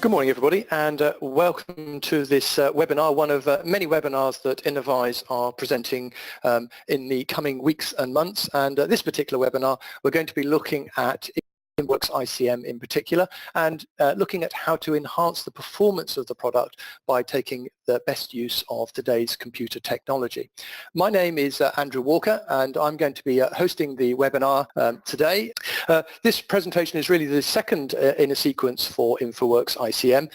Good morning, everybody, and welcome to this webinar, one of many webinars that Innovyze are presenting in the coming weeks and months. And this particular webinar, we're going to be looking at InfoWorks ICM in particular, and looking at how to enhance the performance of the product by taking the best use of today's computer technology. My name is Andrew Walker, and I'm going to be hosting the webinar today. This presentation is really the second in a sequence for InfoWorks ICM.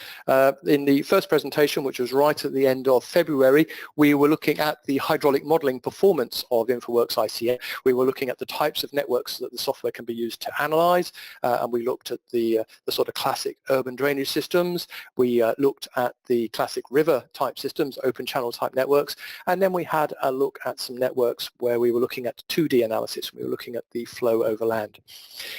In the first presentation, which was right at the end of February, we were looking at the hydraulic modeling performance of InfoWorks ICM. We were looking at the types of networks that the software can be used to analyze. And we looked at the sort of classic urban drainage systems. We looked at the classic river type systems, open channel type networks, and then we had a look at some networks where we were looking at 2D analysis. We were looking at the flow over land.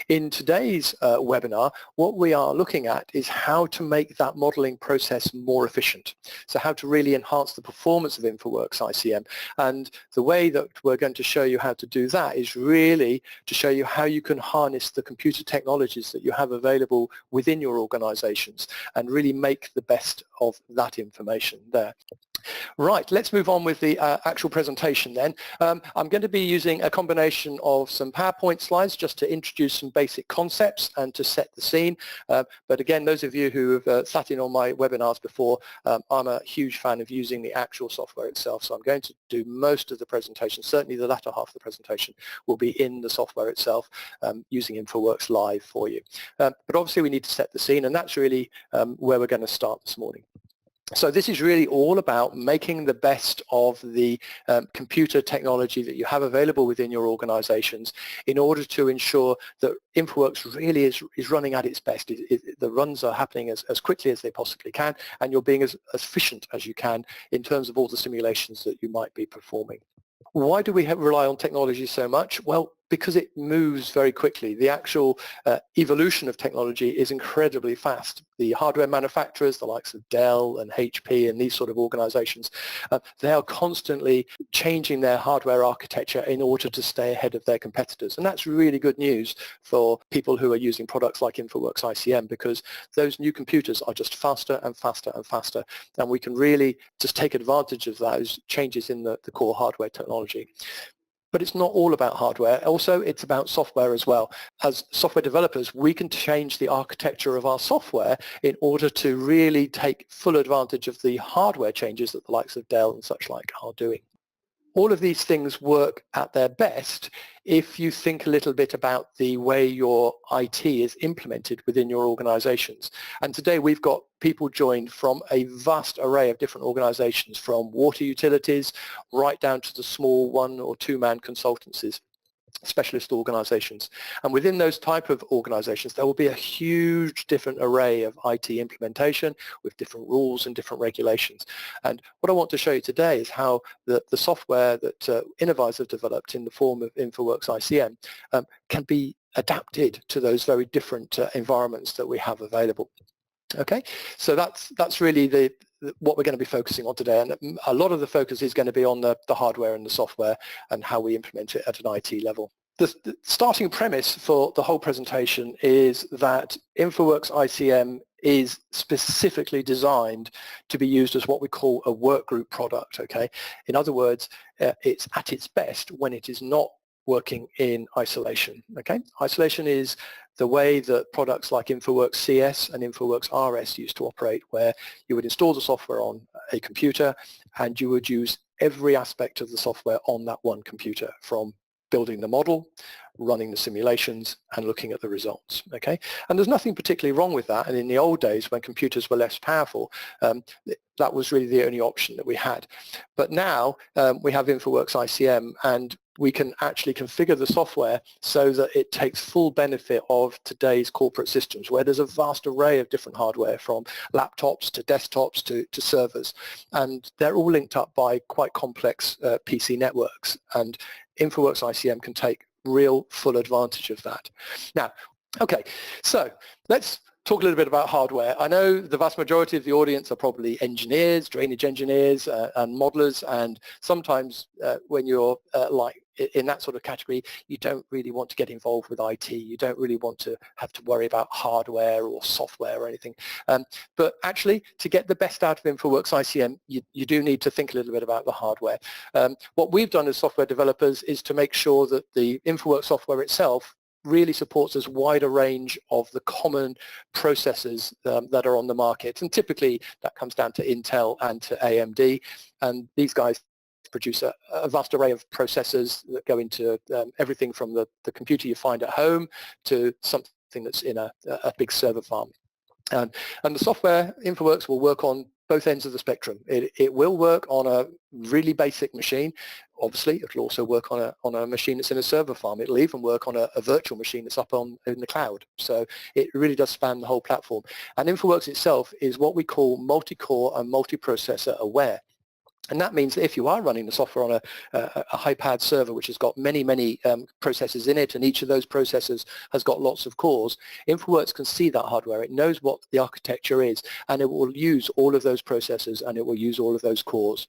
In today's webinar, what we are looking at is how to make that modeling process more efficient. So how to really enhance the performance of InfoWorks ICM. And the way that we're going to show you how to do that is really to show you how you can harness the computer technologies that you have available within your organizations and really make the best of that information there. Right, let's move on with the actual presentation then. I'm going to be using a combination of some PowerPoint slides just to introduce some basic concepts and to set the scene. But again, those of you who have sat in on my webinars before, I'm a huge fan of using the actual software itself. So I'm going to do most of the presentation, certainly the latter half of the presentation will be in the software itself, using InfoWorks Live for you. But obviously we need to set the scene, and that's really where we're going to start this morning. So this is really all about making the best of the computer technology that you have available within your organizations in order to ensure that InfoWorks really is running at its best. The runs are happening as quickly as they possibly can, and you're being as efficient as you can in terms of all the simulations that you might be performing. Why do we rely on technology so much? Well, because it moves very quickly. The actual evolution of technology is incredibly fast. The hardware manufacturers, the likes of Dell and HP and these sort of organizations, they are constantly changing their hardware architecture in order to stay ahead of their competitors. And that's really good news for people who are using products like InfoWorks ICM, because those new computers are just faster and faster and faster. And we can really just take advantage of those changes in the core hardware technology. But it's not all about hardware. Also, it's about software as well. As software developers, we can change the architecture of our software in order to really take full advantage of the hardware changes that the likes of Dell and such like are doing. All of these things work at their best if you think a little bit about the way your IT is implemented within your organizations. And today we've got people joined from a vast array of different organizations, from water utilities right down to the small 1- or 2-man consultancies, specialist organizations. And within those type of organizations, there will be a huge different array of IT implementation with different rules and different regulations. And what I want to show you today is how the software that Innovyze have developed in the form of InfoWorks ICM can be adapted to those very different environments that we have available. Okay, so that's really what we're going to be focusing on today, and a lot of the focus is going to be on the hardware and the software and how we implement it at an IT level. The starting premise for the whole presentation is that InfoWorks ICM is specifically designed to be used as what we call a workgroup product. Okay, in other words, it's at its best when it is not working in isolation. Okay, isolation is the way that products like InfoWorks CS and InfoWorks RS used to operate, where you would install the software on a computer and you would use every aspect of the software on that one computer, from building the model, running the simulations, and looking at the results. Okay, and there's nothing particularly wrong with that. And in the old days, when computers were less powerful, that was really the only option that we had. But now we have InfoWorks ICM, and we can actually configure the software so that it takes full benefit of today's corporate systems, where there's a vast array of different hardware, from laptops to desktops to servers, and they're all linked up by quite complex PC networks, and InfoWorks ICM can take real full advantage of that. Now, okay, so let's talk a little bit about hardware. I know the vast majority of the audience are probably engineers, drainage engineers, and modelers, and sometimes when you're like in that sort of category, you don't really want to get involved with IT. You don't really want to have to worry about hardware or software or anything. But actually, to get the best out of InfoWorks ICM, you do need to think a little bit about the hardware. What we've done as software developers is to make sure that the InfoWorks software itself really supports as wide a range of the common processors that are on the market. And typically that comes down to Intel and to AMD. And these guys produce a vast array of processors that go into everything from the computer you find at home to something that's in a big server farm. And the software, InfoWorks, will work on both ends of the spectrum. It will work on a really basic machine. Obviously, it'll also work on a machine that's in a server farm. It'll even work on a virtual machine that's up in the cloud. So it really does span the whole platform. And InfoWorks itself is what we call multi-core and multi-processor aware. And that means that if you are running the software on a high-powered server which has got many processors in it, and each of those processors has got lots of cores, InfoWorks can see that hardware. It knows what the architecture is, and it will use all of those processors and it will use all of those cores.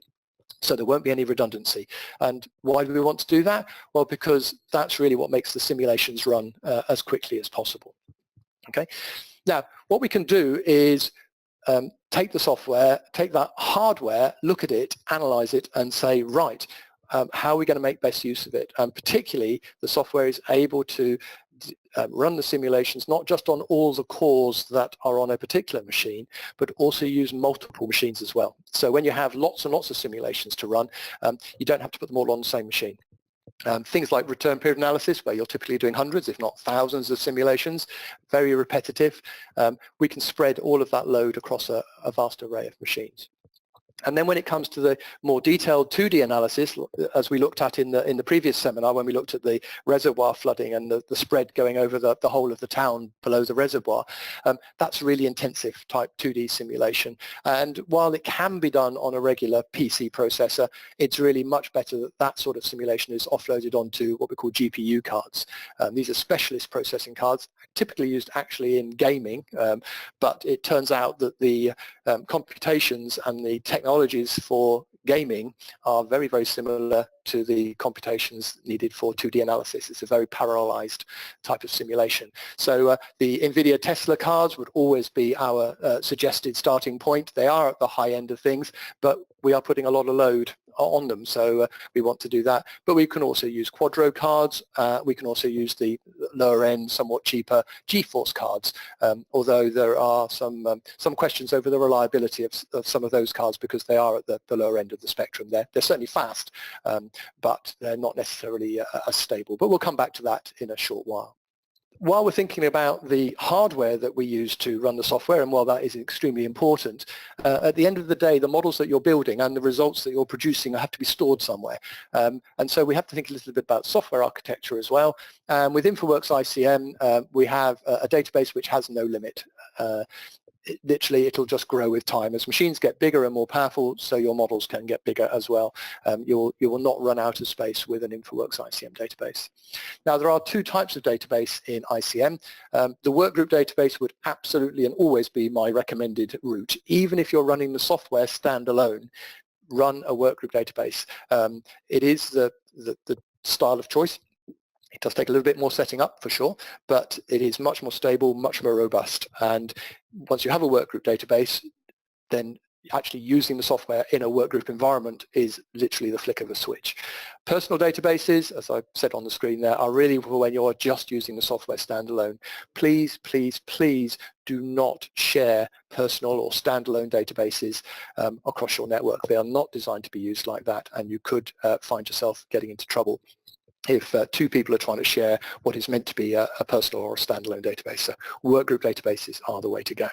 So there won't be any redundancy. And why do we want to do that? Well, because that's really what makes the simulations run as quickly as possible. Okay. Now, what we can do is take the software, take that hardware, look at it, analyze it, and say, right, how are we going to make best use of it? And particularly, the software is able to run the simulations not just on all the cores that are on a particular machine, but also use multiple machines as well. So when you have lots and lots of simulations to run, you don't have to put them all on the same machine. Things like return period analysis, where you're typically doing hundreds, if not thousands of simulations, very repetitive. We can spread all of that load across a vast array of machines. And then when it comes to the more detailed 2D analysis, as we looked at in the previous seminar, when we looked at the reservoir flooding and the spread going over the whole of the town below the reservoir, that's really intensive type 2D simulation. And while it can be done on a regular PC processor, it's really much better that that sort of simulation is offloaded onto what we call GPU cards. These are specialist processing cards, typically used actually in gaming, but it turns out that the computations and the technologies for gaming are very, very similar to the computations needed for 2D analysis. It's a very parallelized type of simulation. So the NVIDIA Tesla cards would always be our suggested starting point. They are at the high end of things, but we are putting a lot of load on them, so we want to do that. But we can also use Quadro cards. We can also use the lower end, somewhat cheaper GeForce cards, although there are some questions over the reliability of some of those cards because they are at the lower end of the spectrum. They're certainly fast, but they're not necessarily as stable. But we'll come back to that in a short while. While we're thinking about the hardware that we use to run the software, and while that is extremely important, at the end of the day, the models that you're building and the results that you're producing have to be stored somewhere. And so we have to think a little bit about software architecture as well. With InfoWorks ICM, we have a database which has no limit. Literally, it'll just grow with time. As machines get bigger and more powerful, so your models can get bigger as well. You will not run out of space with an InfoWorks ICM database. Now, there are two types of database in ICM. The Workgroup database would absolutely and always be my recommended route. Even if you're running the software standalone, run a Workgroup database. It is the style of choice. It does take a little bit more setting up for sure, but it is much more stable, much more robust. And once you have a workgroup database, then actually using the software in a workgroup environment is literally the flick of a switch. Personal databases, as I said on the screen there, are really for when you're just using the software standalone. Please, please, please do not share personal or standalone databases across your network. They are not designed to be used like that, and you could find yourself getting into trouble if two people are trying to share what is meant to be a personal or a standalone database. So workgroup databases are the way to go.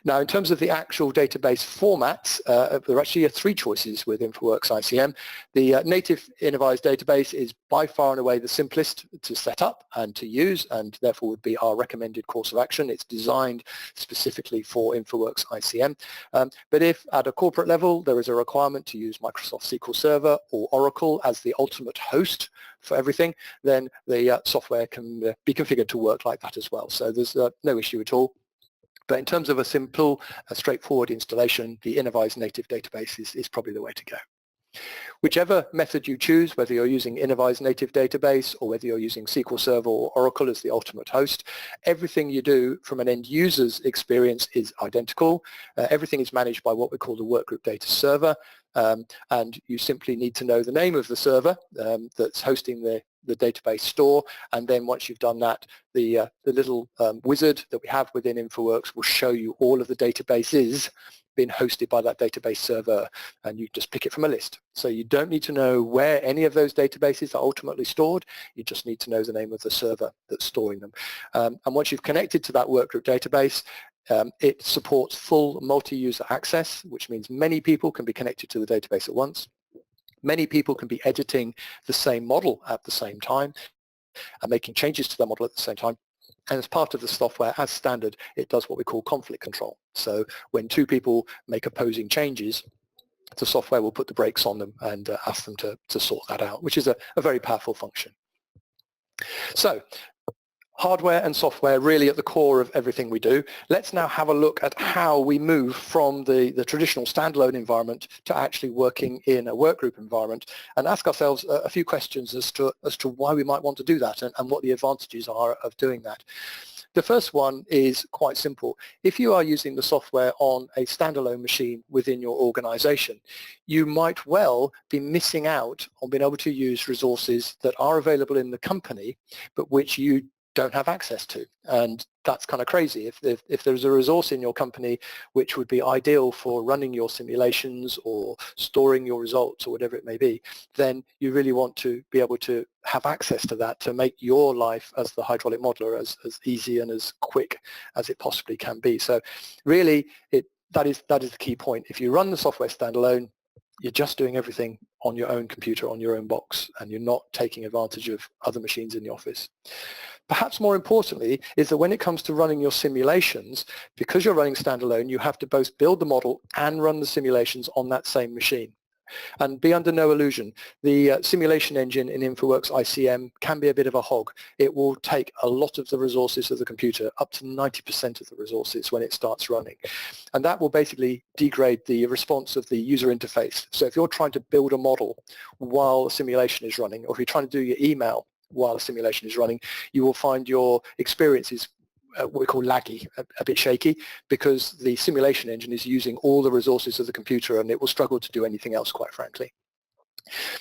Now, in terms of the actual database formats, there actually are three choices with InfoWorks ICM. The native Innovyze database is by far and away the simplest to set up and to use, and therefore would be our recommended course of action. It's designed specifically for InfoWorks ICM. But if at a corporate level there is a requirement to use Microsoft SQL Server or Oracle as the ultimate host for everything, then the software can be configured to work like that as well. So there's no issue at all. But in terms of a simple, straightforward installation, the Innovyze native database is probably the way to go. Whichever method you choose, whether you're using Innovyze native database or whether you're using SQL Server or Oracle as the ultimate host, everything you do from an end user's experience is identical. Everything is managed by what we call the Workgroup data server, and you simply need to know the name of the server that's hosting the database store, and then once you've done that, the little wizard that we have within InfoWorks will show you all of the databases being hosted by that database server, and you just pick it from a list. So you don't need to know where any of those databases are ultimately stored, you just need to know the name of the server that's storing them. And once you've connected to that Workgroup database, it supports full multi-user access, which means many people can be connected to the database at once. Many people can be editing the same model at the same time and making changes to the model at the same time. And as part of the software, as standard, it does what we call conflict control. So when two people make opposing changes, the software will put the brakes on them and ask them to sort that out, which is a very powerful function. So hardware and software really at the core of everything we do. Let's now have a look at how we move from the traditional standalone environment to actually working in a workgroup environment, and ask ourselves a few questions as to why we might want to do that and what the advantages are of doing that. The first one is quite simple. If you are using the software on a standalone machine within your organization, you might well be missing out on being able to use resources that are available in the company, but which you don't have access to. And that's kind of crazy. If there's a resource in your company which would be ideal for running your simulations or storing your results or whatever it may be, then you really want to be able to have access to that to make your life as the hydraulic modeler as easy and as quick as it possibly can be. So really that is the key point. If you run the software standalone, you're just doing everything on your own computer, on your own box, and you're not taking advantage of other machines in the office. Perhaps more importantly is that when it comes to running your simulations, because you're running standalone, you have to both build the model and run the simulations on that same machine. And be under no illusion, the simulation engine in InfoWorks ICM can be a bit of a hog. It will take a lot of the resources of the computer, up to 90% of the resources when it starts running. And that will basically degrade the response of the user interface. So if you're trying to build a model while a simulation is running, or if you're trying to do your email while a simulation is running, you will find your experiences what we call laggy, a bit shaky, because the simulation engine is using all the resources of the computer and it will struggle to do anything else, quite frankly.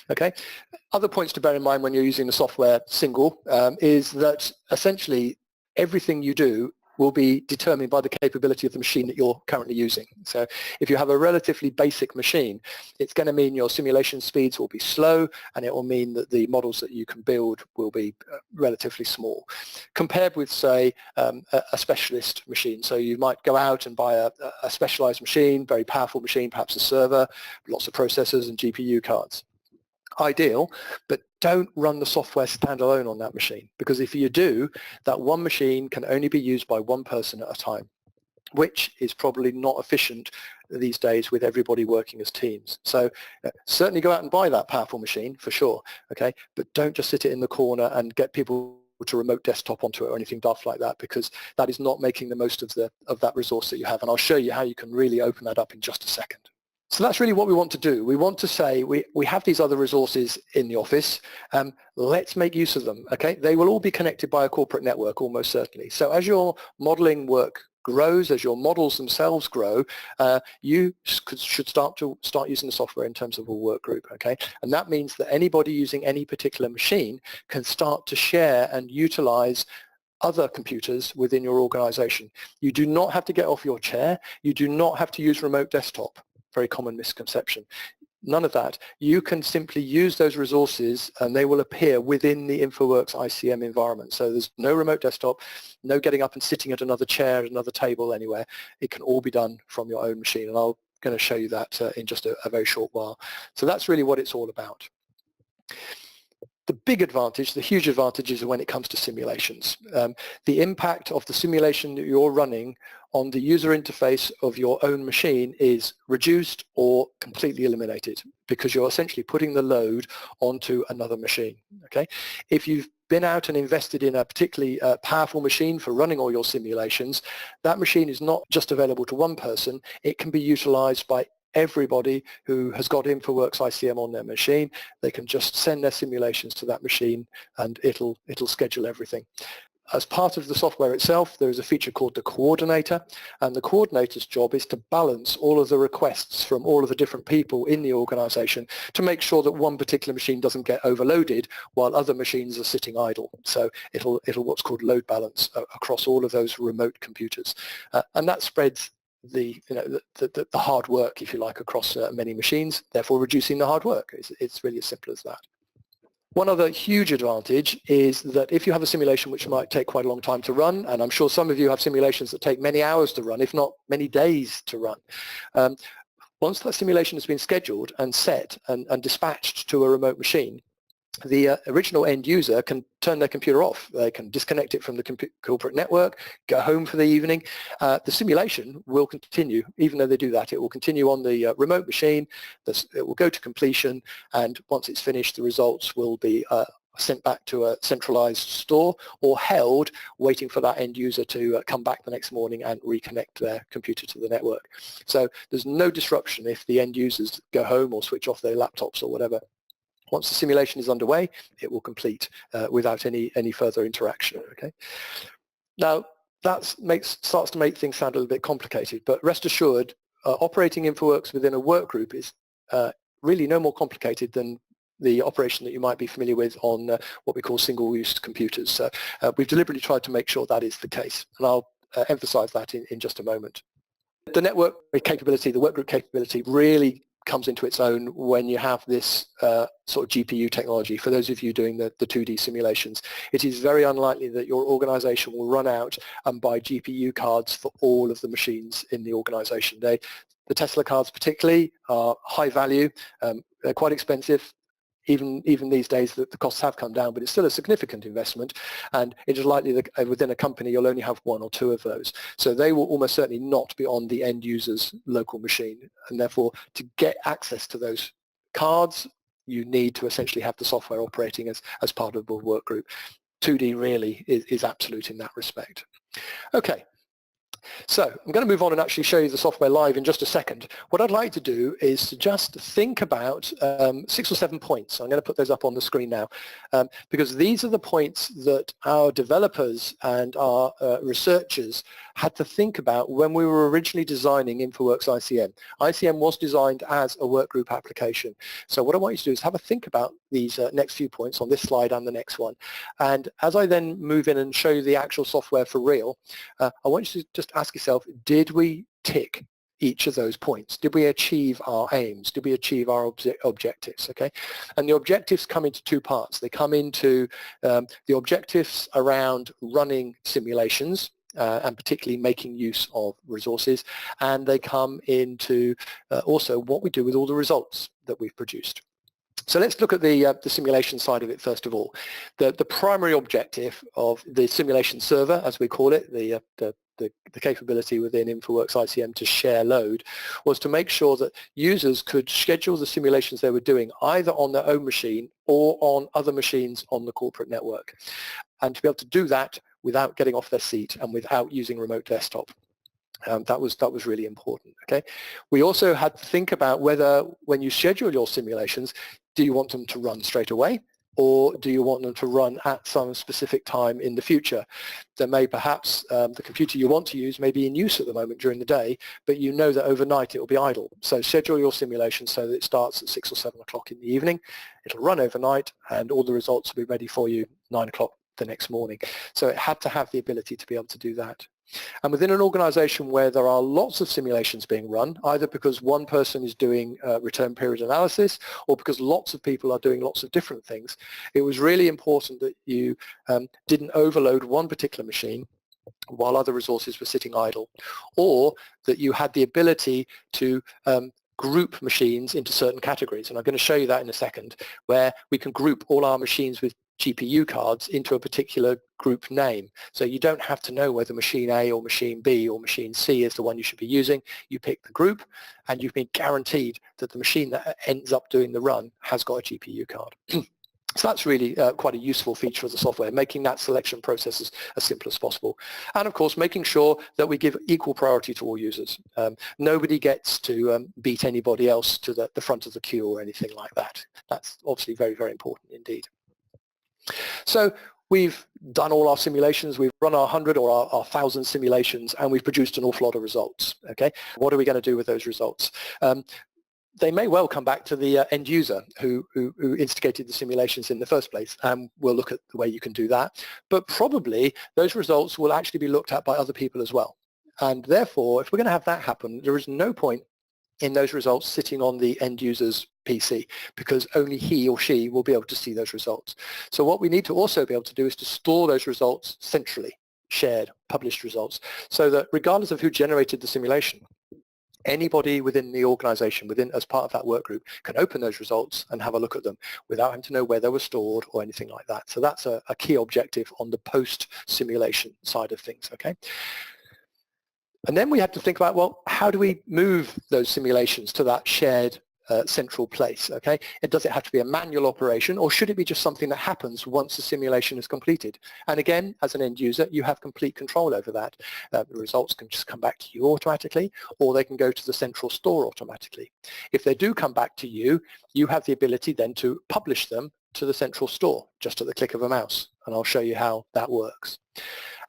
Okay. Other points to bear in mind when you're using the software single is that essentially everything you do will be determined by the capability of the machine that you're currently using. So if you have a relatively basic machine, it's going to mean your simulation speeds will be slow, and it will mean that the models that you can build will be relatively small, compared with, say, a specialist machine. So you might go out and buy a specialized machine, very powerful machine, perhaps a server, lots of processors and GPU cards. Ideal, but don't run the software standalone on that machine, because if you do, that one machine can only be used by one person at a time, which is probably not efficient these days with everybody working as teams. So certainly go out and buy that powerful machine for sure, okay, but don't just sit it in the corner and get people to remote desktop onto it or anything daft like that, because that is not making the most of that resource that you have. And I'll show you how you can really open that up in just a second. So that's really what we want to do. We want to say we have these other resources in the office. Let's make use of them. Okay, they will all be connected by a corporate network almost certainly. So as your modeling work grows, as your models themselves grow, you should start using the software in terms of a work group. Okay, and that means that anybody using any particular machine can start to share and utilize other computers within your organization. You do not have to get off your chair. You do not have to use remote desktop. Very common misconception. None of that. You can simply use those resources and they will appear within the InfoWorks ICM environment. So there's no remote desktop, no getting up and sitting at another chair, another table anywhere. It can all be done from your own machine, and I'm going to show you that in just a very short while. So that's really what it's all about. The big advantage, the huge advantage is when it comes to simulations. The impact of the simulation that you're running on the user interface of your own machine is reduced or completely eliminated because you're essentially putting the load onto another machine. Okay? If you've been out and invested in a particularly powerful machine for running all your simulations, that machine is not just available to one person, it can be utilized by everybody who has got InfoWorks ICM on their machine. They can just send their simulations to that machine and it'll schedule everything. As part of the software itself, there is a feature called the coordinator, and the coordinator's job is to balance all of the requests from all of the different people in the organization to make sure that one particular machine doesn't get overloaded while other machines are sitting idle. So it'll what's called load balance across all of those remote computers, and that spreads the hard work, if you like, across many machines, therefore reducing the hard work. It's really as simple as that. One other huge advantage is that if you have a simulation which might take quite a long time to run, and I'm sure some of you have simulations that take many hours to run, if not many days to run, once that simulation has been scheduled and set and dispatched to a remote machine, the original end user can turn their computer off. They can disconnect it from the corporate network, go home for the evening. The simulation will continue. Even though they do that, it will continue on the remote machine. It will go to completion, and once it's finished, the results will be sent back to a centralized store or held, waiting for that end user to come back the next morning and reconnect their computer to the network. So there's no disruption if the end users go home or switch off their laptops or whatever. Once the simulation is underway, it will complete without any further interaction. Okay. Now that starts to make things sound a little bit complicated, but rest assured, operating InfoWorks within a work group is really no more complicated than the operation that you might be familiar with on what we call single-use computers. So we've deliberately tried to make sure that is the case, and I'll emphasize that in just a moment. The network capability, the workgroup capability, really comes into its own when you have this sort of GPU technology. For those of you doing the 2D simulations, it is very unlikely that your organization will run out and buy GPU cards for all of the machines in the organization. The Tesla cards particularly are high value, they're quite expensive. Even these days the costs have come down, but it's still a significant investment, and it is likely that within a company you'll only have one or two of those. So they will almost certainly not be on the end user's local machine, and therefore to get access to those cards you need to essentially have the software operating as part of a work group. 2D really is absolute in that respect. Okay. So I'm going to move on and actually show you the software live in just a second. What I'd like to do is to just think about 6 or 7 points. I'm going to put those up on the screen now, because these are the points that our developers and our researchers had to think about when we were originally designing InfoWorks ICM. ICM was designed as a workgroup application. So what I want you to do is have a think about these next few points on this slide and the next one. And as I then move in and show you the actual software for real, I want you to just ask yourself, did we tick each of those points? Did we achieve our aims? Did we achieve our objectives? Okay, and the objectives come into two parts. They come into the objectives around running simulations and particularly making use of resources, and they come into also what we do with all the results that we've produced. So let's look at the simulation side of it first of all. The primary objective of the simulation server, as we call it, the capability within InfoWorks ICM to share load, was to make sure that users could schedule the simulations they were doing either on their own machine or on other machines on the corporate network, and to be able to do that without getting off their seat and without using remote desktop. That was really important. Okay, we also had to think about whether when you schedule your simulations, do you want them to run straight away, or do you want them to run at some specific time in the future? There may perhaps the computer you want to use may be in use at the moment during the day, but you know that overnight it will be idle. So schedule your simulation so that it starts at 6 or 7 o'clock in the evening. It'll run overnight, and all the results will be ready for you 9 o'clock the next morning. So it had to have the ability to be able to do that. And within an organization where there are lots of simulations being run, either because one person is doing return period analysis or because lots of people are doing lots of different things, it was really important that you didn't overload one particular machine while other resources were sitting idle, or that you had the ability to group machines into certain categories, and I'm going to show you that in a second, where we can group all our machines with GPU cards into a particular group name. So you don't have to know whether machine A or machine B or machine C is the one you should be using. You pick the group and you've been guaranteed that the machine that ends up doing the run has got a GPU card. So that's really quite a useful feature of the software, making that selection process as simple as possible. And of course, making sure that we give equal priority to all users. Nobody gets to beat anybody else to the front of the queue or anything like that. That's obviously very, very important indeed. So we've done all our simulations, we've run our 100 or our 1,000 simulations, and we've produced an awful lot of results. Okay, what are we going to do with those results? They may well come back to the end user who instigated the simulations in the first place, and we'll look at the way you can do that. But probably those results will actually be looked at by other people as well. And therefore, if we're going to have that happen, there is no point in those results sitting on the end user's PC, because only he or she will be able to see those results. So what we need to also be able to do is to store those results centrally, shared, published results, so that regardless of who generated the simulation, anybody within the organization, as part of that work group, can open those results and have a look at them without having to know where they were stored or anything like that. So that's a key objective on the post-simulation side of things, okay? And then we have to think about, well, how do we move those simulations to that shared central place, okay? Does it have to be a manual operation, or should it be just something that happens once the simulation is completed? And again, as an end user, you have complete control over that. The results can just come back to you automatically, or they can go to the central store automatically. If they do come back to you, you have the ability then to publish them to the central store, just at the click of a mouse, and I'll show you how that works.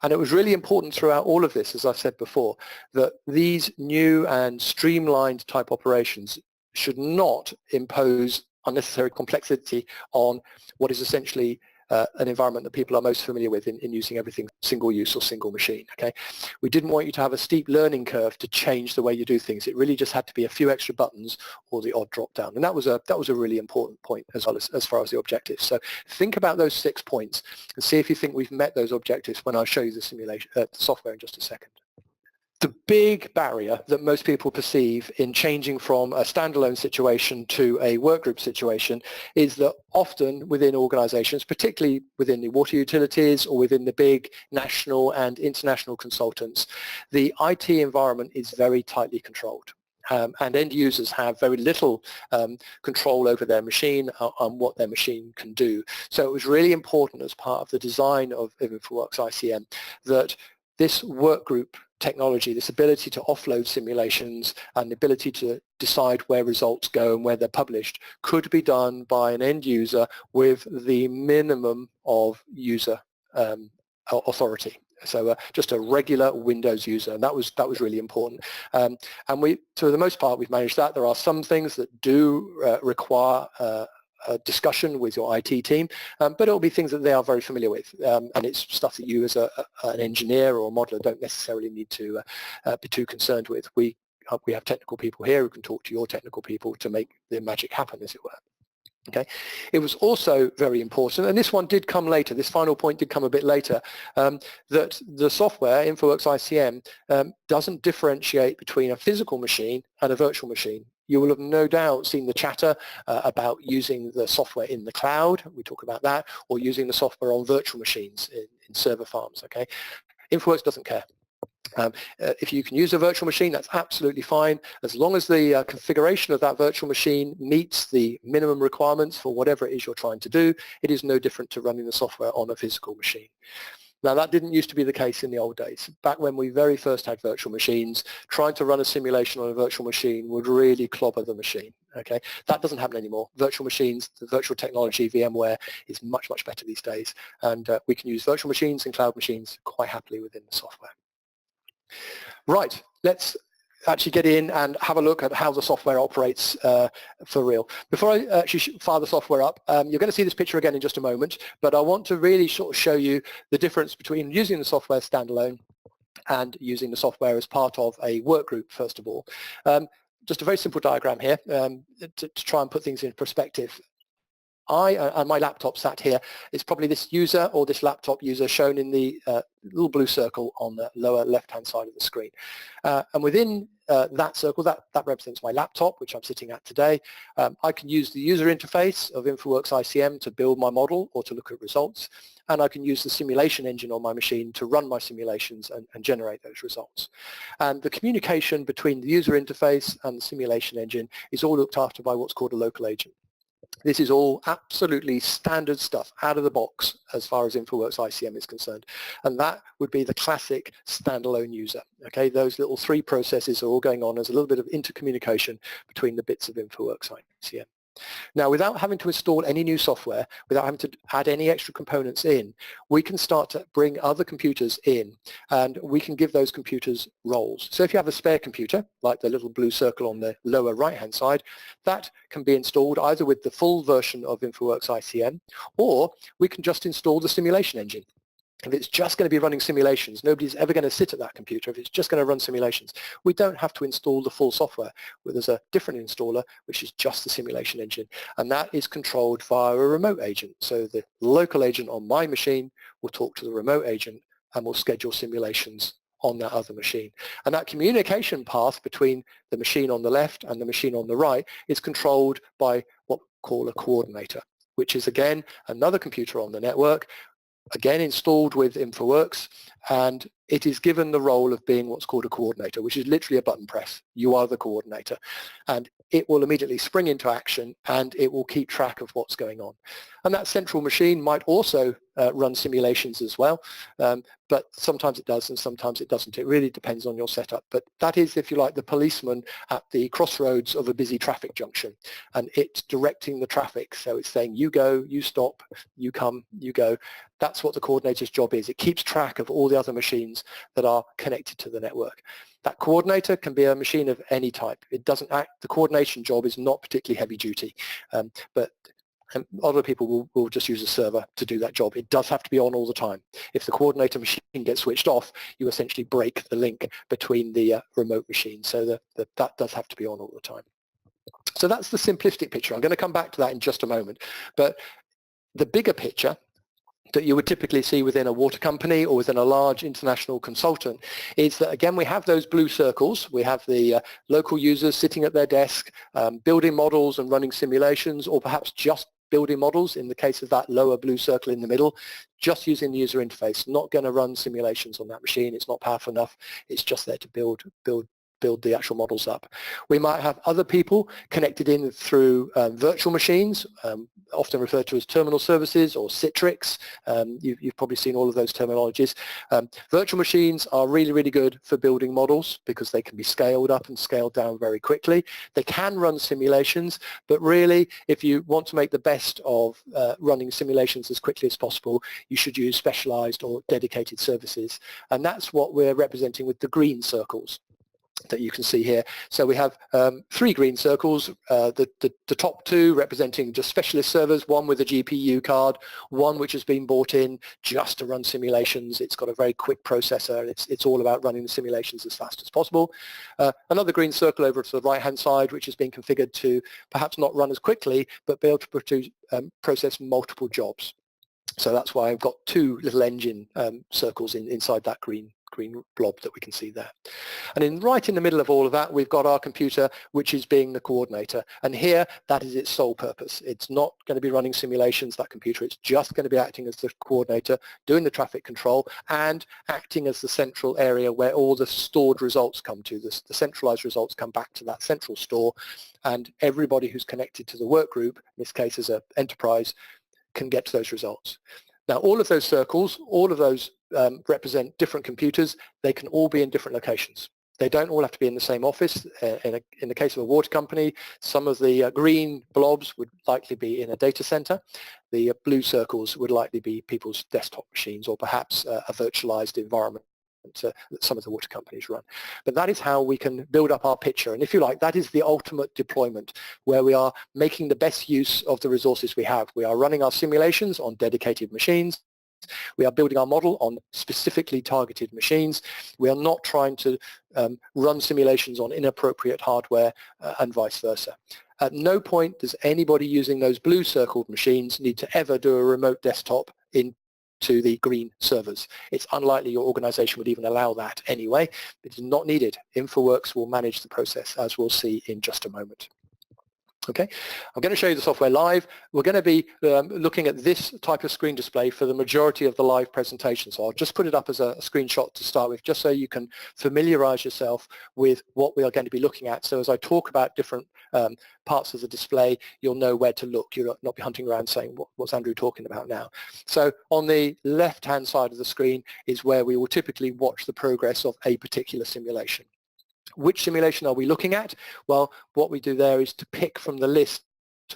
And it was really important throughout all of this, as I've said before, that these new and streamlined type operations should not impose unnecessary complexity on what is essentially an environment that people are most familiar with in using everything single use or single machine, okay? We didn't want you to have a steep learning curve to change the way you do things. It really just had to be a few extra buttons or the odd drop down. And that was a really important point as well as far as the objectives. So think about those 6 points and see if you think we've met those objectives when I show you the simulation, software in just a second. The big barrier that most people perceive in changing from a standalone situation to a workgroup situation is that often within organizations, particularly within the water utilities or within the big national and international consultants, the IT environment is very tightly controlled. And end users have very little control over their machine and what their machine can do. So it was really important as part of the design of InfoWorks ICM that this workgroup technology, this ability to offload simulations and the ability to decide where results go and where they're published could be done by an end user with the minimum of user authority. So just a regular Windows user, and that was really important. And we, to the most part, we've managed that. There are some things that do require a discussion with your IT team, but it'll be things that they are very familiar with, and it's stuff that you as an engineer or a modeler don't necessarily need to be too concerned with. We have technical people here who can talk to your technical people to make the magic happen, as it were. Okay, it was also very important, and this one did come later, this final point did come a bit later, that the software, InfoWorks ICM, doesn't differentiate between a physical machine and a virtual machine. You will have no doubt seen the chatter about using the software in the cloud, we talk about that, or using the software on virtual machines in server farms, okay? InfoWorks doesn't care. If you can use a virtual machine, that's absolutely fine, as long as the configuration of that virtual machine meets the minimum requirements for whatever it is you're trying to do. It is no different to running the software on a physical machine. Now, that didn't used to be the case in the old days. Back when we very first had virtual machines, trying to run a simulation on a virtual machine would really clobber the machine. Okay, that doesn't happen anymore. Virtual machines, the virtual technology, VMware, is much, much better these days. And we can use virtual machines and cloud machines quite happily within the software. Right, let's actually get in and have a look at how the software operates for real. Before I actually fire the software up, you're going to see this picture again in just a moment, but I want to really sort of show you the difference between using the software standalone and using the software as part of a work group, first of all. Just a very simple diagram here to try and put things in perspective. and my laptop sat here. It's probably this user or this laptop user shown in the little blue circle on the lower left-hand side of the screen. And within that circle, that represents my laptop, which I'm sitting at today. I can use the user interface of InfoWorks ICM to build my model or to look at results. And I can use the simulation engine on my machine to run my simulations and generate those results. And the communication between the user interface and the simulation engine is all looked after by what's called a local agent. This is all absolutely standard stuff out of the box as far as InfoWorks ICM is concerned. And that would be the classic standalone user. Okay, those little three processes are all going on as a little bit of intercommunication between the bits of InfoWorks ICM. Now, without having to install any new software, without having to add any extra components in, we can start to bring other computers in, and we can give those computers roles. So if you have a spare computer, like the little blue circle on the lower right-hand side, that can be installed either with the full version of InfoWorks ICM, or we can just install the simulation engine. If it's just going to be running simulations, nobody's ever going to sit at that computer. If it's just going to run simulations, we don't have to install the full software. There's a different installer, which is just the simulation engine, and that is controlled via a remote agent. So the local agent on my machine will talk to the remote agent and will schedule simulations on that other machine. And that communication path between the machine on the left and the machine on the right is controlled by what we call a coordinator, which is, again, another computer on the network, again installed with InfoWorks, and it is given the role of being what's called a coordinator, which is literally a button press. You are the coordinator, and it will immediately spring into action, and it will keep track of what's going on. And that central machine might also run simulations as well, but sometimes it does and sometimes it doesn't. It really depends on your setup. But that is, if you like, the policeman at the crossroads of a busy traffic junction, and it's directing the traffic. So it's saying, you go, you stop, you come, you go. That's what the coordinator's job is. It keeps track of all the other machines that are connected to the network. That coordinator can be a machine of any type. It doesn't act, the coordination job is not particularly heavy duty, but a lot of people will just use a server to do that job. It does have to be on all the time. If the coordinator machine gets switched off, you essentially break the link between the remote machine. So that does have to be on all the time. So that's the simplistic picture. I'm going to come back to that in just a moment. But the bigger picture that you would typically see within a water company or within a large international consultant is that, again, we have those blue circles. We have the local users sitting at their desk, building models and running simulations, or perhaps just building models in the case of that lower blue circle in the middle, just using the user interface, not going to run simulations on that machine. It's not powerful enough. It's just there to build the actual models up. We might have other people connected in through virtual machines, often referred to as terminal services or Citrix. You've probably seen all of those terminologies. Virtual machines are really, really good for building models because they can be scaled up and scaled down very quickly. They can run simulations, but really, if you want to make the best of running simulations as quickly as possible, you should use specialized or dedicated services. And that's what we're representing with the green circles that you can see here. So we have three green circles, the top two representing just specialist servers, one with a GPU card, one which has been bought in just to run simulations. It's got a very quick processor. It's all about running the simulations as fast as possible. Another green circle over to the right-hand side, which has been configured to perhaps not run as quickly, but be able to process multiple jobs. So that's why I've got two little engine circles inside that green blob that we can see there. And right in the middle of all of that, we've got our computer, which is being the coordinator. And here, that is its sole purpose. It's not going to be running simulations, that computer. It's just going to be acting as the coordinator, doing the traffic control, and acting as the central area where all the stored results come to. The centralized results come back to that central store, and everybody who's connected to the work group, in this case as an enterprise, can get to those results. Now, all of those circles, all of those represent different computers. They can all be in different locations. They don't all have to be in the same office. In the case of a water company, some of the green blobs would likely be in a data center. The blue circles would likely be people's desktop machines, or perhaps a virtualized environment that some of the water companies run. But that is how we can build up our picture. And if you like, that is the ultimate deployment, where we are making the best use of the resources we have. We are running our simulations on dedicated machines. We are building our model on specifically targeted machines. We are not trying to run simulations on inappropriate hardware and vice versa. At no point does anybody using those blue circled machines need to ever do a remote desktop into the green servers. It's unlikely your organization would even allow that anyway. It is not needed. InfoWorks will manage the process, as we'll see in just a moment. Okay, I'm going to show you the software live. We're going to be looking at this type of screen display for the majority of the live presentation. So I'll just put it up as a screenshot to start with, just so you can familiarize yourself with what we are going to be looking at. So as I talk about different parts of the display, you'll know where to look. You'll not be hunting around saying, what's Andrew talking about now? So on the left-hand side of the screen is where we will typically watch the progress of a particular simulation. Which simulation are we looking at? Well, what we do there is to pick from the list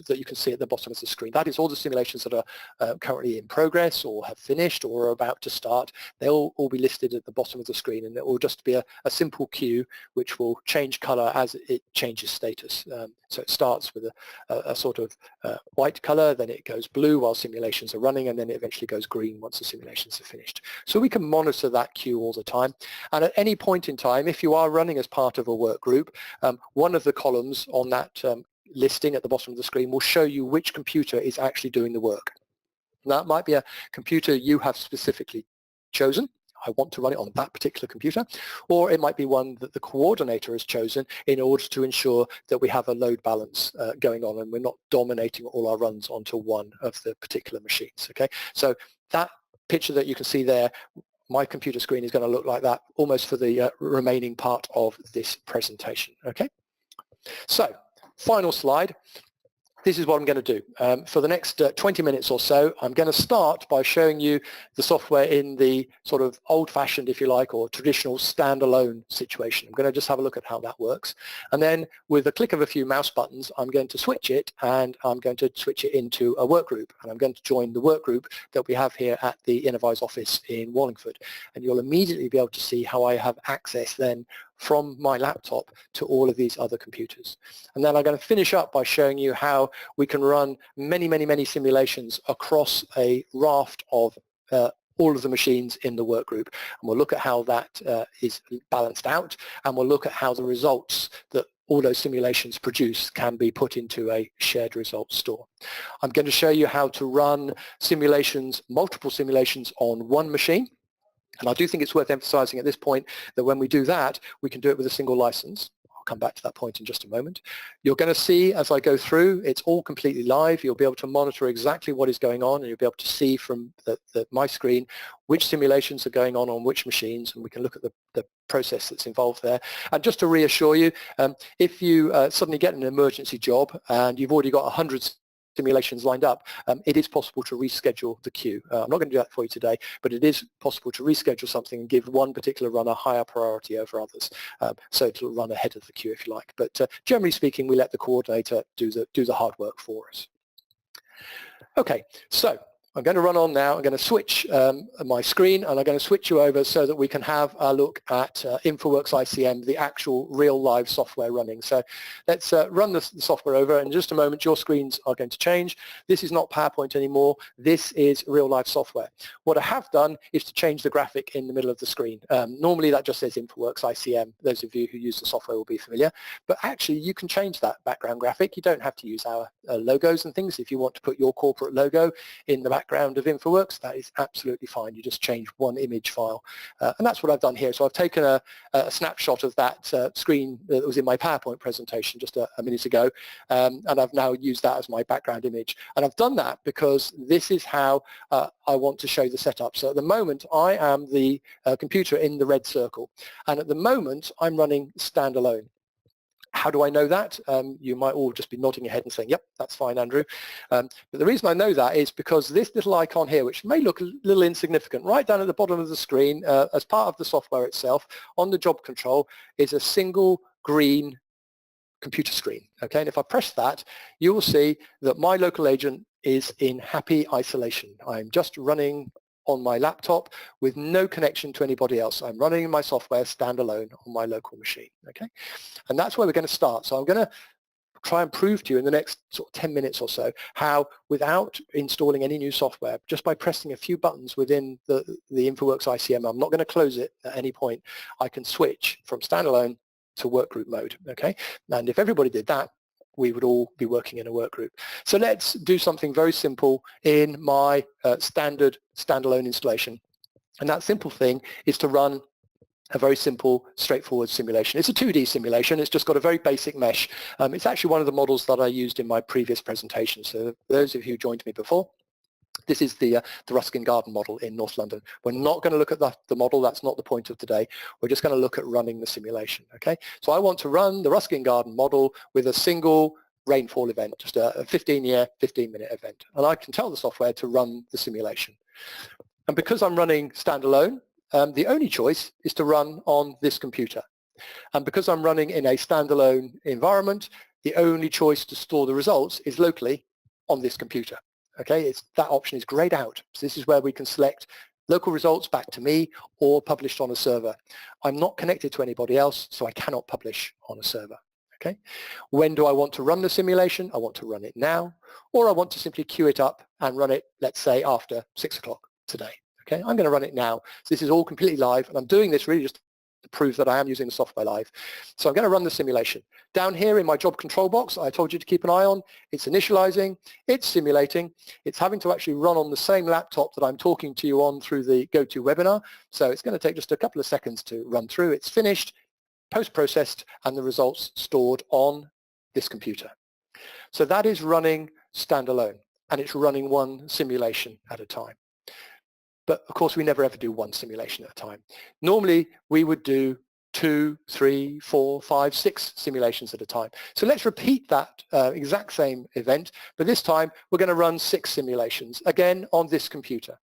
that you can see at the bottom of the screen. That is all the simulations that are currently in progress or have finished or are about to start. They'll all be listed at the bottom of the screen, and it will just be a simple queue which will change color as it changes status. So it starts with a sort of white color, then it goes blue while simulations are running, and then it eventually goes green once the simulations are finished. So we can monitor that queue all the time. And at any point in time, if you are running as part of a work group, one of the columns on that listing at the bottom of the screen will show you which computer is actually doing the work. That might be a computer you have specifically chosen. I want to run it on that particular computer, or it might be one that the coordinator has chosen in order to ensure that we have a load balance going on and we're not dominating all our runs onto one of the particular machines. Okay, so that picture that you can see there, my computer screen is going to look like that almost for the remaining part of this presentation. Okay, so final slide. This is what I'm going to do. For the next 20 minutes or so, I'm going to start by showing you the software in the sort of old-fashioned, if you like, or traditional standalone situation. I'm going to just have a look at how that works. And then with a click of a few mouse buttons, I'm going to switch it, and I'm going to switch it into a work group. And I'm going to join the work group that we have here at the Innovyze office in Wallingford. And you'll immediately be able to see how I have access then from my laptop to all of these other computers. And then I'm going to finish up by showing you how we can run many simulations across a raft of all of the machines in the work group. And we'll look at how that is balanced out, and we'll look at how the results that all those simulations produce can be put into a shared results store. I'm going to show you how to run simulations, multiple simulations on one machine. And I do think it's worth emphasizing at this point that when we do that, we can do it with a single license. I'll come back to that point in just a moment. You're going to see as I go through, it's all completely live. You'll be able to monitor exactly what is going on, and you'll be able to see from my screen which simulations are going on which machines, and we can look at the process that's involved there. And just to reassure you, if you suddenly get an emergency job and you've already got 100 simulations lined up, it is possible to reschedule the queue. I'm not going to do that for you today, but it is possible to reschedule something and give one particular runner higher priority over others, so it'll run ahead of the queue if you like. But generally speaking, we let the coordinator do the hard work for us. Okay, so I'm going to run on now. I'm going to switch my screen, and I'm going to switch you over so that we can have a look at InfoWorks ICM, the actual real live software running. So let's run the software over. In just a moment, your screens are going to change. This is not PowerPoint anymore. This is real life software. What I have done is to change the graphic in the middle of the screen. Normally that just says InfoWorks ICM. Those of you who use the software will be familiar. But actually you can change that background graphic. You don't have to use our logos and things. If you want to put your corporate logo in the background of InfoWorks, that is absolutely fine. You just change one image file. And that's what I've done here. So I've taken a snapshot of that screen that was in my PowerPoint presentation just a minute ago, and I've now used that as my background image. And I've done that because this is how I want to show the setup. So at the moment, I am the computer in the red circle. And at the moment, I'm running standalone. How do I know that? You might all just be nodding your head and saying, yep, that's fine, Andrew. But the reason I know that is because this little icon here, which may look a little insignificant, right down at the bottom of the screen, as part of the software itself, on the job control, is a single green computer screen. Okay, and if I press that, you will see that my local agent is in happy isolation. I'm just running on my laptop with no connection to anybody else. I'm running my software standalone on my local machine, okay? And that's where we're going to start. So I'm going to try and prove to you in the next sort of 10 minutes or so how, without installing any new software, just by pressing a few buttons within the InfoWorks ICM, I'm not going to close it at any point, I can switch from standalone to workgroup mode, okay? And if everybody did that, we would all be working in a work group. So let's do something very simple in my standard standalone installation. And that simple thing is to run a very simple, straightforward simulation. It's a 2D simulation. It's just got a very basic mesh. It's actually one of the models that I used in my previous presentation. So those of you who joined me before, this is the Ruskin Garden model in North London. We're not going to look at the model. That's not the point of today. We're just going to look at running the simulation. Okay. So I want to run the Ruskin Garden model with a single rainfall event, just a 15-year, 15-minute event. And I can tell the software to run the simulation. And because I'm running standalone, the only choice is to run on this computer. And because I'm running in a standalone environment, the only choice to store the results is locally on this computer. Okay, that option is grayed out. So this is where we can select local results back to me or published on a server. I'm not connected to anybody else, so I cannot publish on a server. Okay, when do I want to run the simulation? I want to run it now, or I want to simply queue it up and run it, let's say, after 6 o'clock today. Okay, I'm going to run it now. So this is all completely live, and I'm doing this really just to prove that I am using the software live. So I'm going to run the simulation. Down here in my job control box, I told you to keep an eye on, it's initializing, it's simulating, it's having to actually run on the same laptop that I'm talking to you on through the GoToWebinar. So it's going to take just a couple of seconds to run through. It's finished, post-processed, and the results stored on this computer. So that is running standalone, and it's running one simulation at a time. But of course, we never ever do one simulation at a time. Normally, we would do 2, 3, 4, 5, 6 simulations at a time. So let's repeat that exact same event, but this time we're going to run 6 simulations, again, on this computer.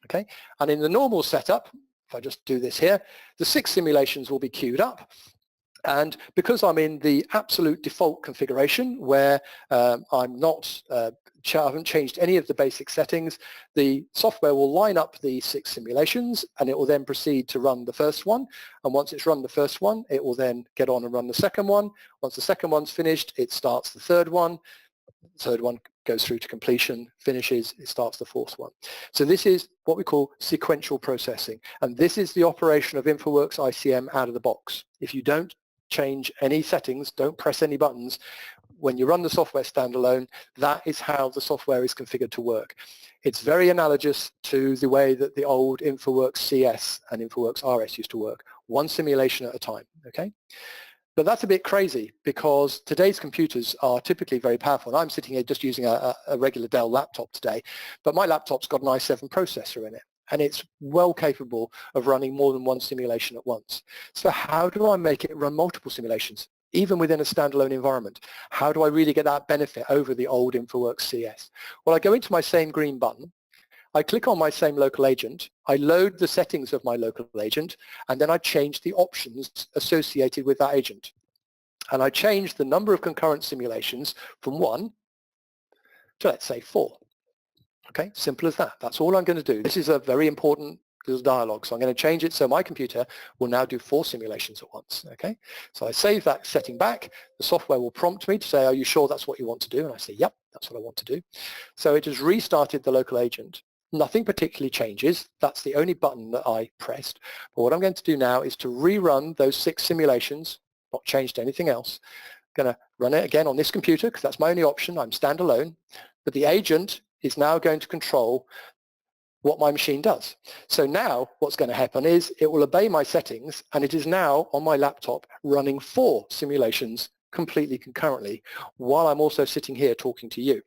Okay, and in the normal setup, if I just do this here, the 6 simulations will be queued up. And because I'm in the absolute default configuration where I haven't changed any of the basic settings, the software will line up the 6 simulations and it will then proceed to run the first one. And once it's run the first one, it will then get on and run the second one. Once the second one's finished, it starts the third one. The third one goes through to completion, finishes, it starts the fourth one. So this is what we call sequential processing. And this is the operation of InfoWorks ICM out of the box. If you don't change any settings, don't press any buttons, when you run the software standalone, that is how the software is configured to work. It's very analogous to the way that the old InfoWorks CS and InfoWorks RS used to work, one simulation at a time, okay? But that's a bit crazy because today's computers are typically very powerful. And I'm sitting here just using a regular Dell laptop today, but my laptop's got an i7 processor in it, and it's well capable of running more than one simulation at once. So how do I make it run multiple simulations, even within a standalone environment? How do I really get that benefit over the old InfoWorks CS? Well, I go into my same green button, I click on my same local agent, I load the settings of my local agent, and then I change the options associated with that agent. And I change the number of concurrent simulations from 1 to, let's say, 4. Okay, simple as that. That's all I'm going to do. This is a very important little dialogue, so I'm going to change it so my computer will now do 4 simulations at once. Okay, so I save that setting back. The software will prompt me to say, are you sure that's what you want to do? And I say, yep, that's what I want to do. So it has restarted the local agent. Nothing particularly changes. That's the only button that I pressed. But what I'm going to do now is to rerun those 6 simulations, not changed anything else. I'm going to run it again on this computer because that's my only option. I'm standalone. But the agent is now going to control what my machine does. So now what's going to happen is it will obey my settings, and it is now on my laptop running 4 simulations completely concurrently while I'm also sitting here talking to you.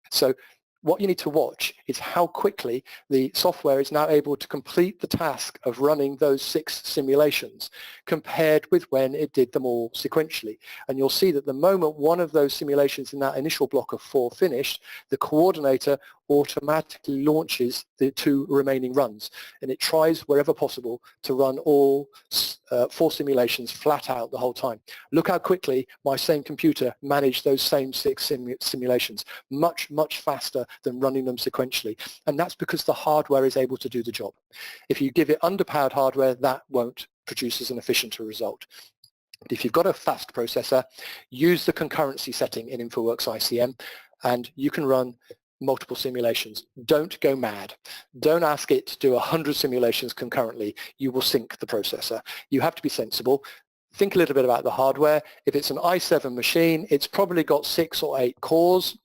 So what you need to watch is how quickly the software is now able to complete the task of running those 6 simulations compared with when it did them all sequentially. And you'll see that the moment one of those simulations in that initial block of 4 finished, the coordinator automatically launches the 2 remaining runs, and it tries wherever possible to run all 4 simulations flat out the whole time. Look how quickly my same computer managed those same 6 simulations, much, much faster than running them sequentially. And that's because the hardware is able to do the job. If you give it underpowered hardware, that won't produce as an efficient a result. But if you've got a fast processor, use the concurrency setting in InfoWorks ICM, and you can run multiple simulations. Don't go mad. Don't ask it to do 100 simulations concurrently. You will sink the processor. You have to be sensible. think a little bit about the hardware. If it's an i7 machine, it's probably got 6 or 8 cores.